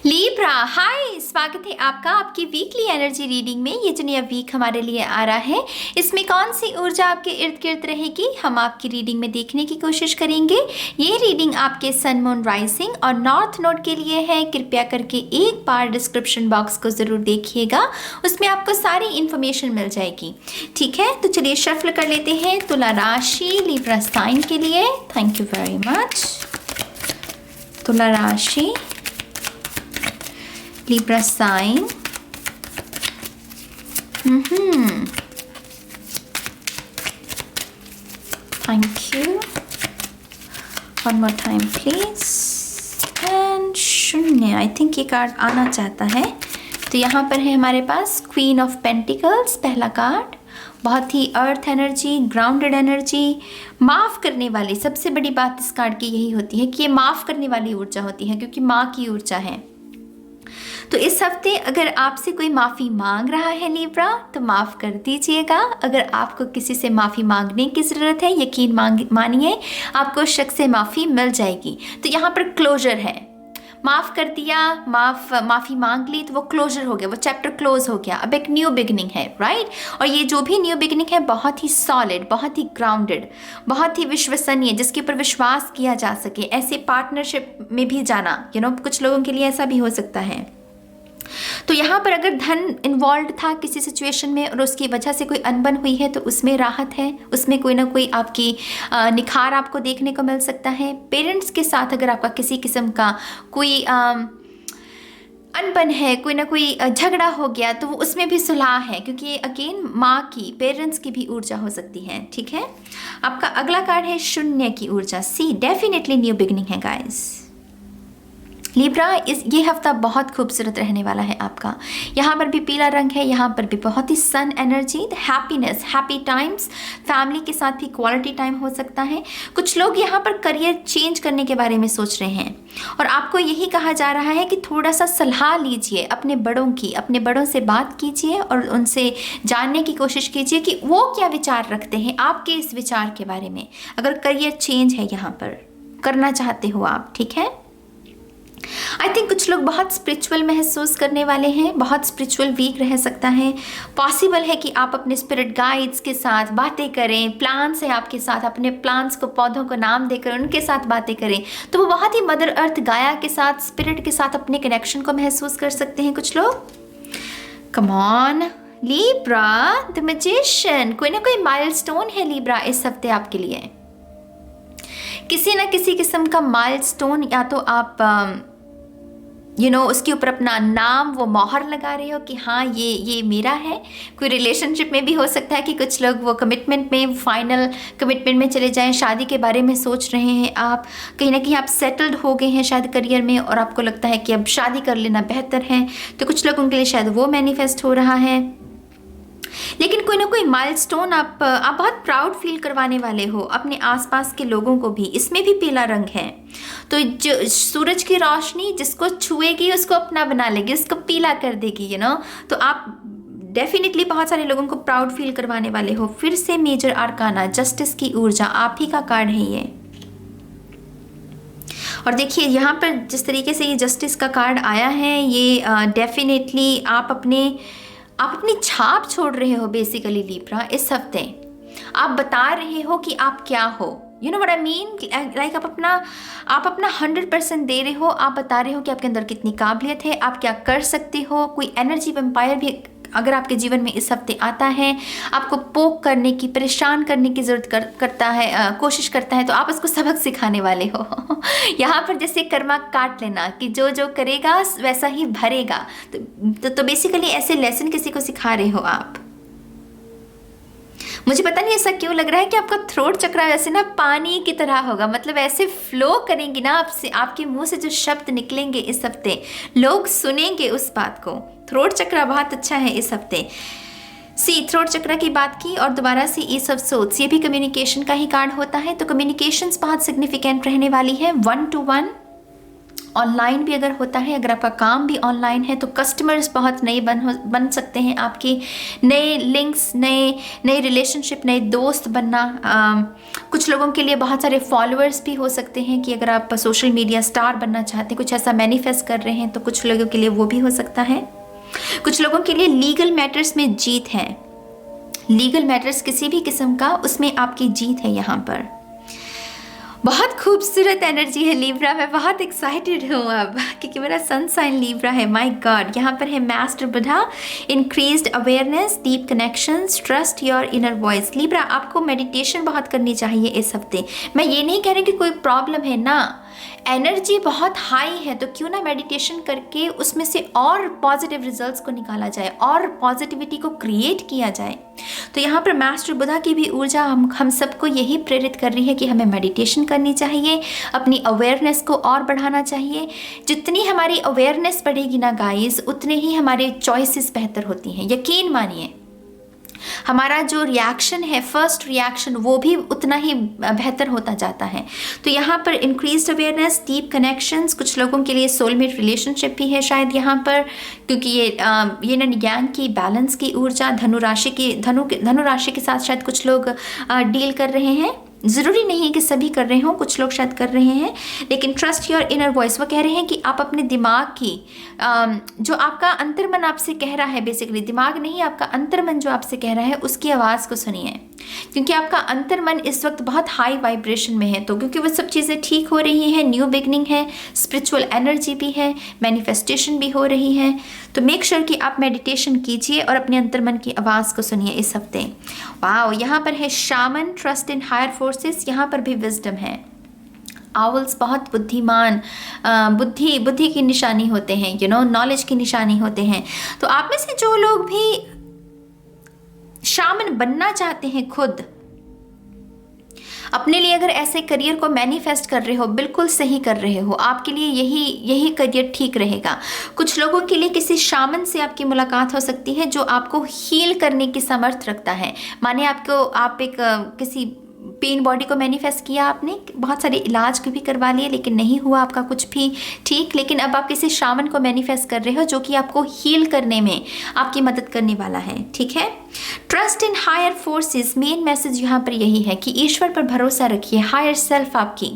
Libra, हाय, स्वागत है आपका आपकी वीकली एनर्जी रीडिंग में। ये जो नया वीक हमारे लिए आ रहा है, इसमें कौन सी ऊर्जा आपके इर्द गिर्द रहेगी, हम आपकी रीडिंग में देखने की कोशिश करेंगे। ये रीडिंग आपके सन मून राइजिंग और नॉर्थ नोड के लिए है। कृपया करके एक बार डिस्क्रिप्शन बॉक्स को ज़रूर देखिएगा, उसमें आपको सारी इन्फॉर्मेशन मिल जाएगी। ठीक है, तो चलिए शफल कर लेते हैं तुला राशि लीब्रा साइन के लिए। Thank you very much. तुला राशि Libra sign. Thank you. One more time please. And शून्य, आई थिंक ये कार्ड आना चाहता है। तो यहाँ पर है हमारे पास क्वीन ऑफ पेंटिकल्स, पहला कार्ड। बहुत ही अर्थ एनर्जी, ग्राउंडेड एनर्जी, माफ़ करने वाली। सबसे बड़ी बात इस कार्ड की यही होती है कि ये माफ़ करने वाली ऊर्जा होती है, क्योंकि माँ की ऊर्जा है। तो इस हफ्ते अगर आपसे कोई माफ़ी मांग रहा है लीब्रा, तो माफ़ कर दीजिएगा। अगर आपको किसी से माफ़ी मांगने की ज़रूरत है, यकीन मानिए आपको शक से माफ़ी मिल जाएगी। तो यहाँ पर क्लोजर है, माफ़ कर दिया, माफ़ी मांग ली, तो वो क्लोजर हो गया, वो चैप्टर क्लोज हो गया। अब एक न्यू बिगनिंग है, राइट। और ये जो भी न्यू बिगनिंग है बहुत ही सॉलिड, बहुत ही ग्राउंडेड, बहुत ही विश्वसनीय, जिसके ऊपर विश्वास किया जा सके। ऐसे पार्टनरशिप में भी जाना, कुछ लोगों के लिए ऐसा भी हो सकता है। तो यहाँ पर अगर धन इन्वॉल्व था किसी सिचुएशन में और उसकी वजह से कोई अनबन हुई है, तो उसमें राहत है, उसमें कोई ना कोई आपकी निखार आपको देखने को मिल सकता है। पेरेंट्स के साथ अगर आपका किसी किस्म का कोई अनबन है, कोई ना कोई झगड़ा हो गया, तो वो उसमें भी सुलह है, क्योंकि ये अगेन माँ की, पेरेंट्स की भी ऊर्जा हो सकती है। ठीक है, आपका अगला कार्ड है शून्य की ऊर्जा। सी, डेफिनेटली न्यू बिगनिंग है गाइस। लीब्रा, ये हफ्ता बहुत खूबसूरत रहने वाला है आपका। यहाँ पर भी पीला रंग है, यहाँ पर भी बहुत ही sun energy, happiness, happy times, family के साथ भी क्वालिटी टाइम हो सकता है। कुछ लोग यहाँ पर करियर चेंज करने के बारे में सोच रहे हैं और आपको यही कहा जा रहा है कि थोड़ा सा सलाह लीजिए अपने बड़ों की, अपने बड़ों से बात कीजिए और उनसे जानने की कोशिश कीजिए कि वो क्या विचार रखते हैं आपके इस विचार के बारे में। अगर करियर चेंज है यहाँ पर करना चाहते हो आप, ठीक है। आई थिंक कुछ लोग बहुत स्पिरिचुअल महसूस करने वाले हैं, बहुत स्पिरिचुअल वीक रह सकता है। पॉसिबल है कि आप अपने स्पिरिट गाइड्स के साथ बातें करें, प्लान्स है आपके साथ, अपने प्लान्स को, पौधों को नाम देकर उनके साथ बातें करें। तो वो बहुत ही मदर अर्थ, गाया के साथ, स्पिरिट के साथ अपने कनेक्शन को महसूस कर सकते हैं कुछ लोग। Come on Libra, the magician, कोई ना कोई माइलस्टोन है लीब्रा इस हफ्ते आपके लिए। किसी ना किसी किस्म का माइलस्टोन, या तो आप उसके ऊपर अपना नाम, वो मोहर लगा रहे हो कि हाँ ये मेरा है। कोई रिलेशनशिप में भी हो सकता है कि कुछ लोग वो कमिटमेंट में, फाइनल कमिटमेंट में चले जाएं, शादी के बारे में सोच रहे हैं आप। कहीं ना कहीं आप सेटल्ड हो गए हैं शायद करियर में और आपको लगता है कि अब शादी कर लेना बेहतर है। तो कुछ लोगों के लिए शायद वो मैनिफेस्ट हो रहा है। लेकिन कोई ना कोई माइलस्टोन आप बहुत प्राउड फील करवाने वाले हो अपने आसपास के लोगों को भी। इसमें भी पीला रंग है, तो जो सूरज की रोशनी जिसको छुएगी उसको अपना बना लेगी, उसको पीला कर देगी, तो आप डेफिनेटली बहुत सारे लोगों को प्राउड फील करवाने वाले हो। फिर से मेजर आर्काना, जस्टिस की ऊर्जा, आप ही का कार्ड है ये। और देखिए यहाँ पर जिस तरीके से ये जस्टिस का कार्ड आया है, ये डेफिनेटली आप अपनी छाप छोड़ रहे हो बेसिकली लीब्रा इस हफ्ते। आप बता रहे हो कि आप क्या हो, you know what I mean, like आप अपना 100% दे रहे हो। आप बता रहे हो कि आपके अंदर कितनी काबिलियत है, आप क्या कर सकते हो। कोई एनर्जी वैम्पायर भी अगर आपके जीवन में इस हफ्ते आता है, आपको पोक करने की, परेशान करने की ज़रूरत करता है, कोशिश करता है, तो आप उसको सबक सिखाने वाले हो। यहाँ पर जैसे कर्मा काट लेना कि जो जो करेगा वैसा ही भरेगा। तो बेसिकली ऐसे लेसन किसी को सिखा रहे हो आप। मुझे पता नहीं ऐसा क्यों लग रहा है कि आपका थ्रोट चक्र वैसे ना पानी की तरह होगा, मतलब ऐसे फ्लो करेंगी ना आपसे, आपके मुंह से जो शब्द निकलेंगे इस हफ्ते लोग सुनेंगे उस बात को। थ्रोट चक्र बहुत अच्छा है इस हफ्ते। सी, थ्रोट चक्र की बात की और दोबारा से ईस ऑफ सोर्ड्स, ये भी कम्युनिकेशन का ही कार्ड होता है। तो कम्युनिकेशंस बहुत सिग्निफिकेंट रहने वाली है। 1 to 1 ऑनलाइन भी अगर होता है, अगर आपका काम भी ऑनलाइन है तो कस्टमर्स बहुत नए बन सकते हैं आपके, नए लिंक्स, नए रिलेशनशिप, नए दोस्त बनना। कुछ लोगों के लिए बहुत सारे फॉलोअर्स भी हो सकते हैं कि अगर आप सोशल मीडिया स्टार बनना चाहते हैं, कुछ ऐसा मैनिफेस्ट कर रहे हैं, तो कुछ लोगों के लिए वो भी हो सकता है। कुछ लोगों के लिए लीगल मैटर्स में जीत है, लीगल मैटर्स किसी भी किस्म का, उसमें आपकी जीत है यहाँ पर। बहुत खूबसूरत एनर्जी है लिब्रा, मैं बहुत एक्साइटेड हूँ अब क्योंकि मेरा सन साइन लिब्रा है। माय गॉड, यहाँ पर है master Buddha, increased awareness, deep connections, trust your inner voice. Libra, आपको मेडिटेशन बहुत करनी चाहिए इस हफ्ते। मैं ये नहीं कह रही कि कोई प्रॉब्लम है ना, एनर्जी बहुत हाई है तो क्यों ना मेडिटेशन करके उसमें से और पॉजिटिव रिजल्ट्स को निकाला जाए और पॉजिटिविटी को क्रिएट किया जाए। तो यहाँ पर मास्टर बुधा की भी ऊर्जा हम सबको यही प्रेरित कर रही है कि हमें मेडिटेशन करनी चाहिए, अपनी अवेयरनेस को और बढ़ाना चाहिए। जितनी हमारी अवेयरनेस बढ़ेगी ना गाइस, उतने ही हमारे चॉइसेस बेहतर होती हैं। यकीन मानिए, हमारा जो रिएक्शन है, फर्स्ट रिएक्शन, वो भी उतना ही बेहतर होता जाता है। तो यहाँ पर इंक्रीज्ड अवेयरनेस, डीप कनेक्शंस, कुछ लोगों के लिए सोलमेट रिलेशनशिप भी है शायद यहाँ पर, क्योंकि ये ना ज्ञान की, बैलेंस की ऊर्जा, धनु राशि के साथ शायद कुछ लोग डील कर रहे हैं। ज़रूरी नहीं कि सभी कर रहे हों, कुछ लोग शायद कर रहे हैं, लेकिन ट्रस्ट योर इनर वॉइस, वो कह रहे हैं कि आप अपने दिमाग की, जो आपका अंतर्मन आपसे कह रहा है, बेसिकली दिमाग नहीं, आपका अंतर्मन जो आपसे कह रहा है उसकी आवाज़ को सुनिए, क्योंकि आपका अंतर्मन इस वक्त बहुत हाई वाइब्रेशन में है। तो क्योंकि वो सब चीज़ें ठीक हो रही हैं, न्यू बिगनिंग है, स्पिरिचुअल एनर्जी भी है, मैनिफेस्टेशन भी हो रही है, तो मेक श्योर कि आप मेडिटेशन कीजिए और अपने अंतर्मन की आवाज़ को सुनिए इस हफ्ते। वाओ, यहाँ पर है shaman, trust in higher forces, यहाँ पर भी विजडम है। आउल्स बहुत बुद्धिमान, बुद्धि की निशानी होते हैं, नॉलेज की निशानी होते हैं। तो आप में से जो लोग भी शामन बनना चाहते हैं, खुद अपने लिए अगर ऐसे करियर को मैनिफेस्ट कर रहे हो, बिल्कुल सही कर रहे हो, आपके लिए यही करियर ठीक रहेगा। कुछ लोगों के लिए किसी शामन से आपकी मुलाकात हो सकती है जो आपको हील करने की समर्थ रखता है। माने आप एक किसी पेन बॉडी को मैनिफेस्ट किया, आपने बहुत सारे इलाज को भी करवा लिए लेकिन नहीं हुआ आपका कुछ भी ठीक, लेकिन अब आप किसी शामन को मैनिफेस्ट कर रहे हो जो कि आपको हील करने में आपकी मदद करने वाला है। ठीक है, trust in higher forces, main message यहाँ पर यही है कि ईश्वर पर भरोसा रखिए, हायर सेल्फ आपकी।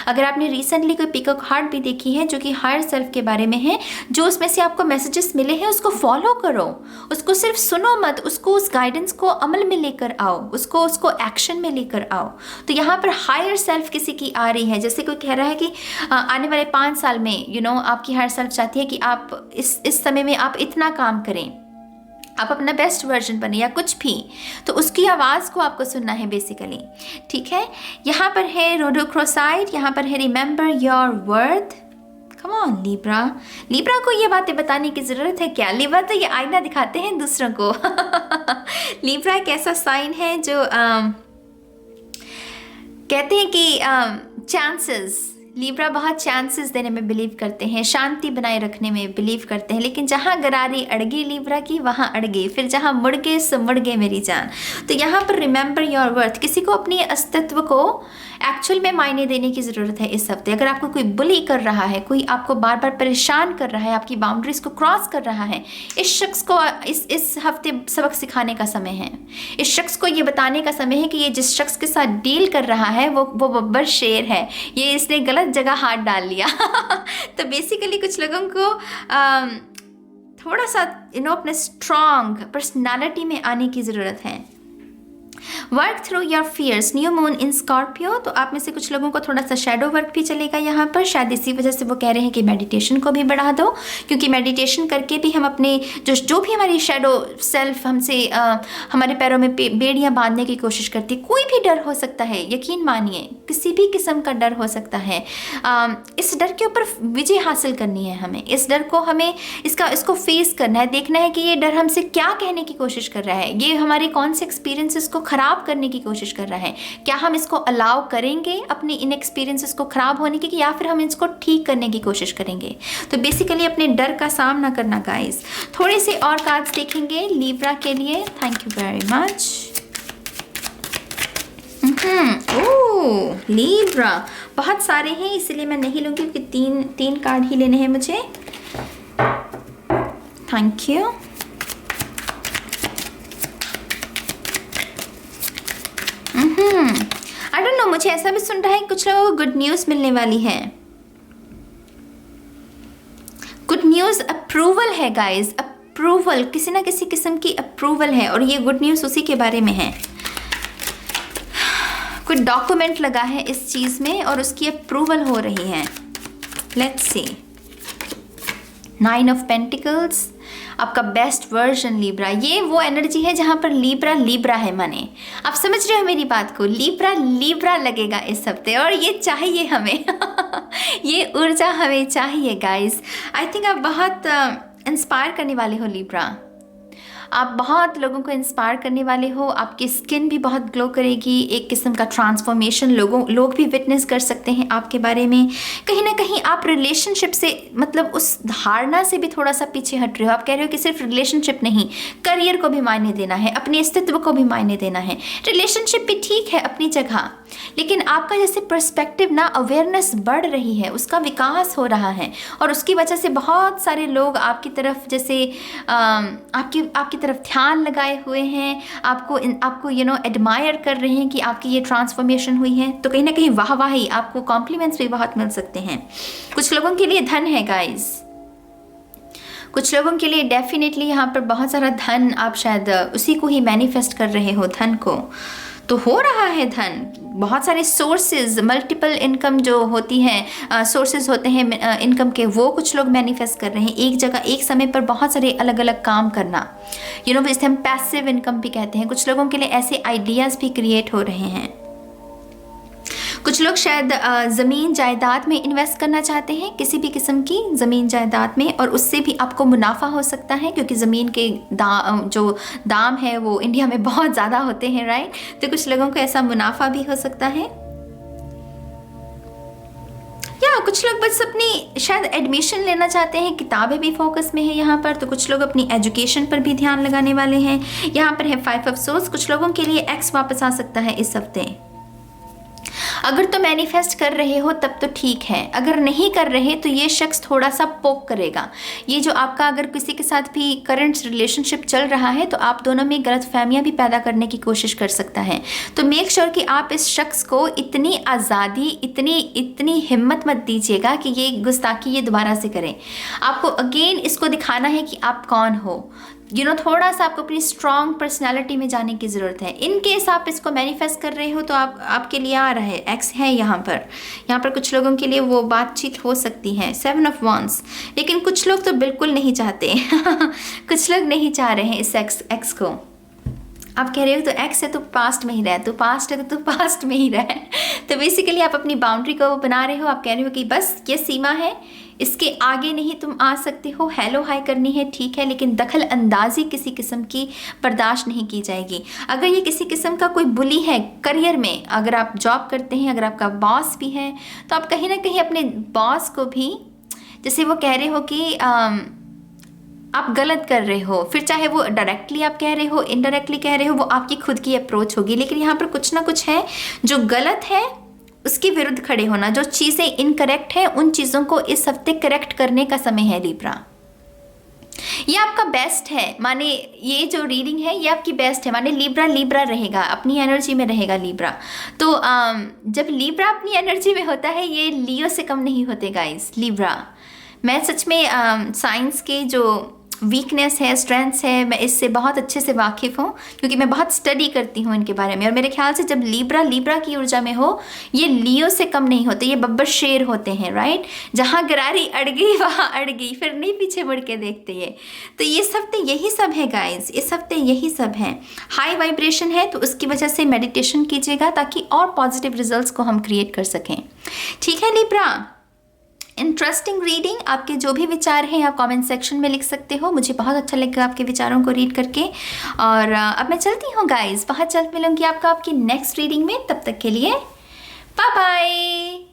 अगर आपने रिसेंटली कोई पिकअप हार्ट भी देखी है जो कि हायर सेल्फ के बारे में है, जो उसमें से आपको मैसेजेस मिले हैं उसको फॉलो करो, उसको सिर्फ सुनो मत, उसको उस गाइडेंस को अमल में लेकर आओ, उसको एक्शन में लेकर आओ। तो यहाँ पर हायर सेल्फ किसी की आ रही है, जैसे कोई कह रहा है कि आने वाले 5 साल में आपकी हायर सेल्फ चाहती है कि आप इस समय में आप इतना काम करें, आप अपना बेस्ट वर्जन बने या कुछ भी, तो उसकी आवाज़ को आपको सुनना है बेसिकली। ठीक है, यहाँ पर है रोडोक्रोसाइड, यहाँ पर है remember your worth. Come on Libra को ये बातें बताने की ज़रूरत है क्या? लिब्रा तो ये आईना दिखाते हैं दूसरों को। लिब्रा एक ऐसा साइन है जो कहते हैं कि चांसेस, लिब्रा बहुत चांसेस देने में बिलीव करते हैं, शांति बनाए रखने में बिलीव करते हैं, लेकिन जहाँ गरारी अड़ गई लिब्रा की वहाँ अड़ गई, फिर जहाँ मुड़ गए सो मुड़ गए मेरी जान। तो यहाँ पर रिमेंबर योर वर्थ, किसी को अपने अस्तित्व को एक्चुअल में मायने देने की ज़रूरत है इस हफ्ते। अगर आपको कोई बुली कर रहा है, कोई आपको बार बार परेशान कर रहा है, आपकी बाउंड्रीज को क्रॉस कर रहा है, इस शख्स को इस हफ्ते सबक सिखाने का समय है। इस शख्स को ये बताने का समय है कि ये जिस शख्स के साथ डील कर रहा है वो बब्बर शेर है, ये इसने गलत जगह हाथ डाल लिया। तो बेसिकली कुछ लोगों को थोड़ा सा अपने स्ट्रॉन्ग पर्सनालिटी में आने की ज़रूरत है। Work through your fears, new moon in Scorpio, तो आप में से कुछ लोगों को थोड़ा सा शेडो वर्क भी चलेगा यहाँ पर, शायद इसी वजह से वो कह रहे हैं कि मेडिटेशन को भी बढ़ा दो, क्योंकि मेडिटेशन करके भी हम अपने जो भी हमारी शेडो सेल्फ हमसे हमारे पैरों में बेड़ियाँ बांधने की कोशिश करती है। कोई भी डर हो सकता है, यकीन मानिए किसी भी किस्म का डर हो सकता है। इस डर के ऊपर विजय हासिल करनी है हमें, इस डर को हमें इसको फेस करना है, देखना है कि ये डर हमसे क्या कहने की कोशिश कर रहा है, ये हमारे कौन से एक्सपीरियंसेस को खराब करने की कोशिश कर रहा है। क्या हम इसको अलाउ करेंगे अपनी इन एक्सपीरियंसेस को खराब होने की, या फिर हम इसको ठीक करने की कोशिश करेंगे। तो बेसिकली अपने डर का सामना करना गाइस। थोड़े से और कार्ड्स देखेंगे लिब्रा के लिए। Thank you very much. Oh Libra, बहुत सारे हैं इसलिए मैं नहीं लूँगी क्योंकि तीन कार्ड ही लेने हैं मुझे। Thank you. I don't know, मुझे ऐसा भी सुन रहा है कुछ लोगों को गुड न्यूज़ मिलने वाली है। गुड न्यूज़ अप्रूवल है गाइज, अप्रूवल, किसी ना किसी किस्म की अप्रूवल है और ये गुड न्यूज़ उसी के बारे में है। कोई डॉक्यूमेंट लगा है इस चीज़ में और उसकी अप्रूवल हो रही है। लेट्स सी, 9 ऑफ पेंटिकल्स, आपका बेस्ट वर्जन लीब्रा। ये वो एनर्जी है जहाँ पर लीब्रा है, माने आप समझ रहे हो मेरी बात को। लीब्रा लगेगा इस हफ्ते और ये चाहिए हमें ये ऊर्जा हमें चाहिए गाइस। आई थिंक आप बहुत इंस्पायर करने वाले हो लीब्रा, आप बहुत लोगों को इंस्पायर करने वाले हो। आपकी स्किन भी बहुत ग्लो करेगी, एक किस्म का ट्रांसफॉर्मेशन लोग भी विटनेस कर सकते हैं आपके बारे में। कहीं ना कहीं आप रिलेशनशिप से, मतलब उस धारणा से भी थोड़ा सा पीछे हट रहे हो। आप कह रहे हो कि सिर्फ रिलेशनशिप नहीं, करियर को भी मायने देना है, अपने अस्तित्व को भी मायने देना है। रिलेशनशिप भी ठीक है अपनी जगह, लेकिन आपका जैसे पर्सपेक्टिव ना, अवेयरनेस बढ़ रही है, उसका विकास हो रहा है और उसकी वजह से बहुत सारे लोग आपकी तरफ जैसे आपकी तरफ ध्यान लगाए हुए हैं, आपको एडमायर कर रहे हैं कि आपकी ये ट्रांसफॉर्मेशन हुई है। तो कहीं ना कहीं वाहवाही, आपको कॉम्प्लीमेंट्स भी बहुत मिल सकते हैं। कुछ लोगों के लिए धन है गाइज, कुछ लोगों के लिए डेफिनेटली यहाँ पर बहुत सारा धन, आप शायद उसी को ही मैनिफेस्ट कर रहे हो, धन को। तो हो रहा है धन, बहुत सारे सोर्सेज, मल्टीपल इनकम जो होती हैं, सोर्सेज होते हैं इनकम के, वो कुछ लोग मैनिफेस्ट कर रहे हैं। एक जगह एक समय पर बहुत सारे अलग अलग काम करना, जिसे हम पैसिव इनकम भी कहते हैं। कुछ लोगों के लिए ऐसे आइडियाज़ भी क्रिएट हो रहे हैं। कुछ लोग शायद ज़मीन जायदाद में इन्वेस्ट करना चाहते हैं, किसी भी किस्म की ज़मीन जायदाद में, और उससे भी आपको मुनाफा हो सकता है क्योंकि ज़मीन के जो दाम है वो इंडिया में बहुत ज़्यादा होते हैं, राइट। तो कुछ लोगों को ऐसा मुनाफा भी हो सकता है। या कुछ लोग बस अपनी शायद एडमिशन लेना चाहते हैं, किताबें भी फोकस में है यहाँ पर। तो कुछ लोग अपनी एजुकेशन पर भी ध्यान लगाने वाले हैं। यहाँ पर है 5 ऑफ सोर्स। कुछ लोगों के लिए एक्स वापस आ सकता है इस हफ्ते। अगर तो मैनिफेस्ट कर रहे हो तब तो ठीक है, अगर नहीं कर रहे तो ये शख्स थोड़ा सा पोक करेगा। ये जो आपका, अगर किसी के साथ भी करंट रिलेशनशिप चल रहा है तो आप दोनों में गलतफहमियां भी पैदा करने की कोशिश कर सकता है। तो मेक श्योर कि आप इस शख्स को इतनी आज़ादी, इतनी हिम्मत मत दीजिएगा कि ये गुस्ताखी ये दोबारा से करें। आपको अगेन इसको दिखाना है कि आप कौन हो। थोड़ा सा आपको अपनी स्ट्रॉन्ग पर्सनालिटी में जाने की ज़रूरत है। इन केस आप इसको मैनिफेस्ट कर रहे हो तो आपके लिए आ रहा है, एक्स है यहाँ पर कुछ लोगों के लिए वो बातचीत हो सकती है। 7 ऑफ वांड्स। लेकिन कुछ लोग तो बिल्कुल नहीं चाहते कुछ लोग नहीं चाह रहे हैं इस एक्स को। आप कह रहे हो तो एक्स है तो पास्ट में ही रहे, तो पास्ट है तो पास्ट में ही रहे। तो बेसिकली आप अपनी बाउंड्री को बना रहे हो। आप कह रहे हो कि बस ये सीमा है, इसके आगे नहीं तुम आ सकते हो। हेलो हाय करनी है ठीक है, लेकिन दखल अंदाजी किसी किस्म की बर्दाश्त नहीं की जाएगी। अगर ये किसी किस्म का कोई बुली है करियर में, अगर आप जॉब करते हैं, अगर आपका बॉस भी है, तो आप कहीं ना कहीं अपने बॉस को भी, जैसे वो कह रहे हो कि आप गलत कर रहे हो, फिर चाहे वो डायरेक्टली आप कह रहे हो, इनडायरेक्टली कह रहे हो, वो आपकी खुद की अप्रोच होगी। लेकिन यहाँ पर कुछ ना कुछ है जो गलत है, उसके विरुद्ध खड़े होना। जो चीज़ें इनकरेक्ट है उन चीज़ों को इस हफ्ते करेक्ट करने का समय है लीब्रा। ये आपका बेस्ट है, माने ये जो रीडिंग है ये आपकी बेस्ट है, माने लीब्रा रहेगा, अपनी एनर्जी में रहेगा लीब्रा। तो जब लीब्रा अपनी एनर्जी में होता है, ये लियो से कम नहीं होते गाइस लीब्रा। मैं सच में साइंस के जो वीकनेस है, स्ट्रेंथ्स है, मैं इससे बहुत अच्छे से वाकिफ़ हूँ क्योंकि मैं बहुत स्टडी करती हूँ इनके बारे में। और मेरे ख्याल से जब लीब्रा की ऊर्जा में हो, ये लियो से कम नहीं होते, ये बब्बर शेर होते हैं, राइट। जहाँ गरारी अड़ गई वहाँ अड़ गई, फिर नहीं पीछे मुड़ के देखते ये। तो ये हफ्ते यही सब है गाइज, इस हफ्ते यही सब है। हाई वाइब्रेशन है तो उसकी वजह से मेडिटेशन कीजिएगा ताकि और पॉजिटिव रिजल्ट्स को हम क्रिएट कर सकें। ठीक है लीब्रा, इंटरेस्टिंग रीडिंग। आपके जो भी विचार हैं आप कमेंट सेक्शन में लिख सकते हो। मुझे बहुत अच्छा लगा आपके विचारों को रीड करके। और अब मैं चलती हूँ गाइज, बहुत जल्द मिलूंगी आपको आपकी नेक्स्ट रीडिंग में। तब तक के लिए बाय बाय।